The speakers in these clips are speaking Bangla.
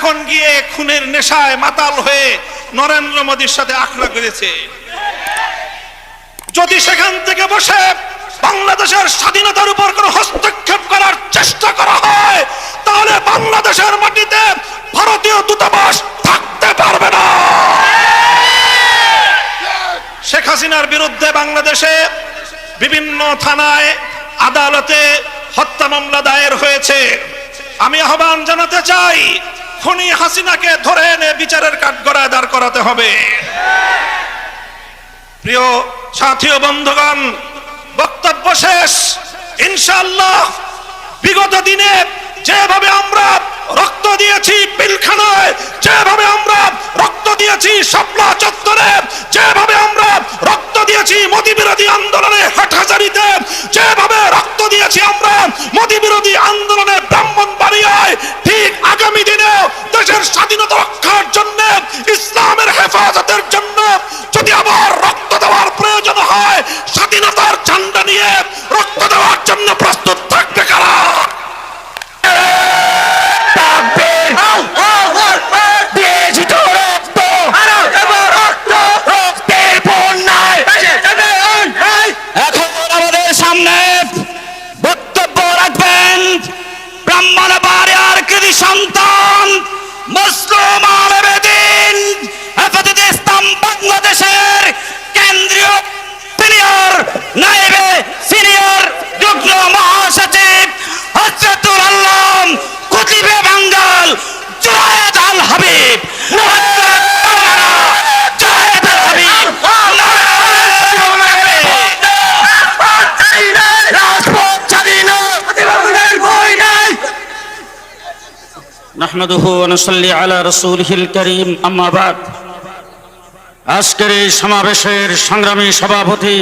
এখন গিয়ে খুনের নেশায় মাতাল হয়ে নরেন্দ্র মোদীর সাথে আখড়া করেছে। যদি সেখান থেকে বসে বাংলাদেশের স্বাধীনতার উপর কোনো হস্তক্ষেপ করার চেষ্টা করা হয়, তাহলে বাংলাদেশের মাটিতে ভারতীয় দূতাবাস থাকতে পারবে না। শেখ হাসিনার বিরুদ্ধে বাংলাদেশে বিভিন্ন থানায়, আদালতে হত্যা মামলা দায়ের হয়েছে। আমি আহ্বান জানাতে চাই, খুনি হাসিনাকে ধরে এনে বিচারের কাঠগড়ায় দাঁড় করাতে হবে। প্রিয় সাথী ও বন্ধুগণ, বক্তব্য শেষ। ইনশাআল্লাহ বিগত দিনে যেভাবে আমরা রক্ত দিয়েছি পিলখানায়, যেভাবে আমরা রক্ত দিয়েছি শাপলা চত্বরে, যেভাবে আমরা রক্ত দিয়েছি মোদী বিরোধী আন্দোলনে হাটহাজারীতে, যেভাবে রক্ত দিয়েছি আমরা মোদী বিরোধী আন্দোলনে ব্রাহ্মণবাড়িয়ায়, ঠিক আগামী দিনে দেশের স্বাধীনতা রক্ষার জন্য, ইসলামের হেফাজতের জন্য যদি আবার রক্ত দেওয়ার প্রয়োজন হয়, স্বাধীনতার ঝান্ডা নিয়ে রক্ত দেওয়ার জন্য প্রস্তুত থাকবে কারা? এখন আমাদের সামনে বক্তব্য রাখবেন ব্রাহ্মণবাড়িয়ার কৃতি সন্তান মুসলিম আলেমদ্বীন হেফাজতে ইসলাম বাংলাদেশের কেন্দ্রীয় সিনিয়র নায়েবে সিনিয়র যুগ্ম মহাসচিব হযরতুল আল্লাম কুতুবে বাঙ্গাল জুনায়েদ আল হাবিব। নাহমাদুহু ওয়া নুসাল্লি আলা রাসূলিহিল কারীম, আম্মা বাদ। আজকের এই সমাবেশের সংগ্রামী সভাপতি,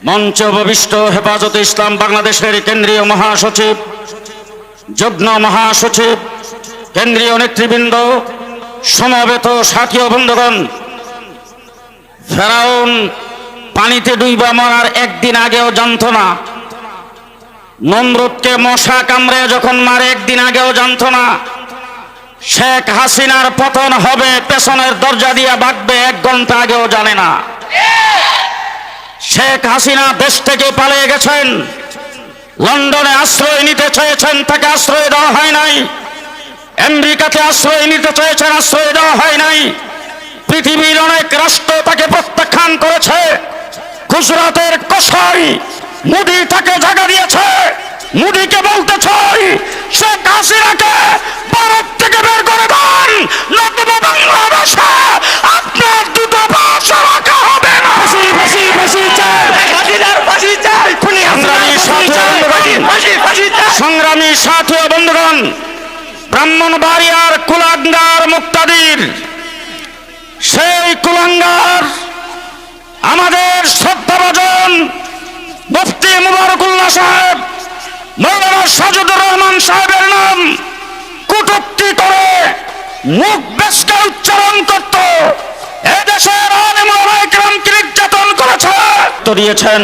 মঞ্চে উপবিষ্ট হেফাজতে ইসলাম বাংলাদেশের কেন্দ্রীয় মহাসচিব, যুগ্ম মহাসচিব, কেন্দ্রীয় নেতৃবৃন্দ, সমবেত সাথী ও বন্ধুগণ, ফেরাউন পানিতে ডুইবা মরার একদিন আগেও জানতো না। নমরুদকে মশা কামড়ে যখন মারে একদিন আগেও জানতো না। শেখ হাসিনার পতন হবে পেছনের দরজা দিয়ে ভাগবে 1 ঘন্টা আগেও জানে না। শেখ হাসিনা দেশ থেকে পালিয়ে গেছেন, লন্ডনে আশ্রয় নিতে চেয়েছেন, তাকে আশ্রয় দেওয়া হয় নাই। আমেরিকাতে আশ্রয় নিতে চেয়েছেন, আশ্রয় দেওয়া হয় নাই। পৃথিবীর অনেক রাষ্ট্র তাকে প্রত্যাখ্যান করেছে। গুজরাটের কসাই মোদী তাকে জায়গা দিয়েছে। মোদীকে বলতে চাই, শেখ হাসিনাকে ভারত থেকে বের করে দেন, নতুবা বাংলাদেশে আপনার দূতাবাস রাখা হবে না। সংগ্রামী সাথী ও বন্ধুগণ, ব্রাহ্মণবাড়িয়ার কুলাঙ্গার মুক্তাদির, সেই কুলাঙ্গার আমাদের শ্রদ্ধাভাজন মুফতি মুবারকুল্লাহ সাহেব, মৌলানা সাজুদুর রহমান সাহেবের নাম কটূক্তি করে মুখ বেশকে উচ্চারণ করত। এদেশের আলেম ওলামায়ে কেরামকে নির্যাতন করেছে, দিয়েছেন,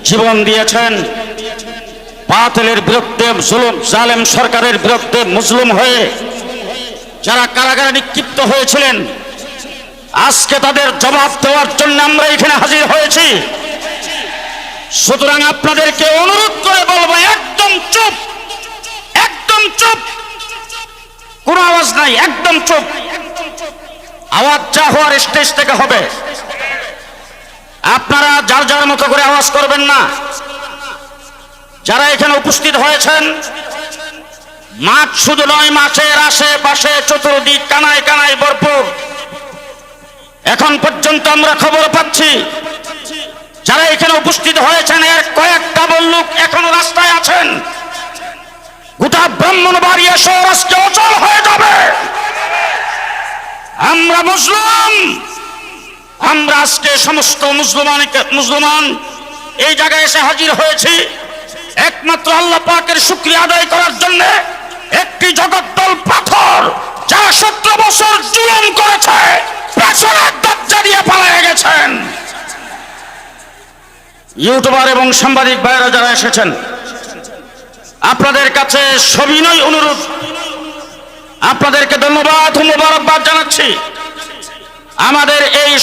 জীবন দিয়েছেন। বাতিলের বিরুদ্ধে, জুলুম জালেম সরকারের বিরুদ্ধে মুসলিম হয়ে যারা কারাগারে নিক্ষিপ্ত হয়েছিলেন, আজকে তাদের জবাব দেওয়ার জন্য আমরা এখানে হাজির হয়েছি। সুতরাং আপনাদেরকে অনুরোধ করে বলবো, একদম চুপ, একদম চুপ, কোন আওয়াজ নাই, একদম চুপ। আওয়াজ যা হওয়ার স্টেজ থেকে হবে। আপনারা যার যার মতো করে আওয়াজ করবেন না। যারা এখানে উপস্থিত হয়েছেন, মাঠ শুধু নয়, মাঠের আশেপাশে চতুর্দিক কানায় কানায় ভরপুর। এখন পর্যন্ত আমরা খবর পাচ্ছি যারা এখানে উপস্থিত হয়েছেন, এর কয়েকটা লোক এখনো রাস্তায় আছেন। গোটা ব্রাহ্মণবাড়িয়া শহর আজকে অচল হয়ে যাবে। আমরা মুসলিম, আমরা আজকে সমস্ত মুসলমান এই জায়গায় এসে হাজির হয়েছি একমাত্র আল্লাহ পাকের শুকরিয়া আদায় করার জন্য। একটি জগদ্দল পাথর যা 17 বছর জুলুম করেছে, পেছনের দরজা দিয়ে পালিয়ে গেছেন। ইউটিউবার এবং সাংবাদিক ভাইরা যারা এসেছেন, আপনাদের কাছে সবিনয় অনুরোধ, আপনাদেরকে ধন্যবাদ ও মোবারকবাদ জানাচ্ছি। আমাদের এই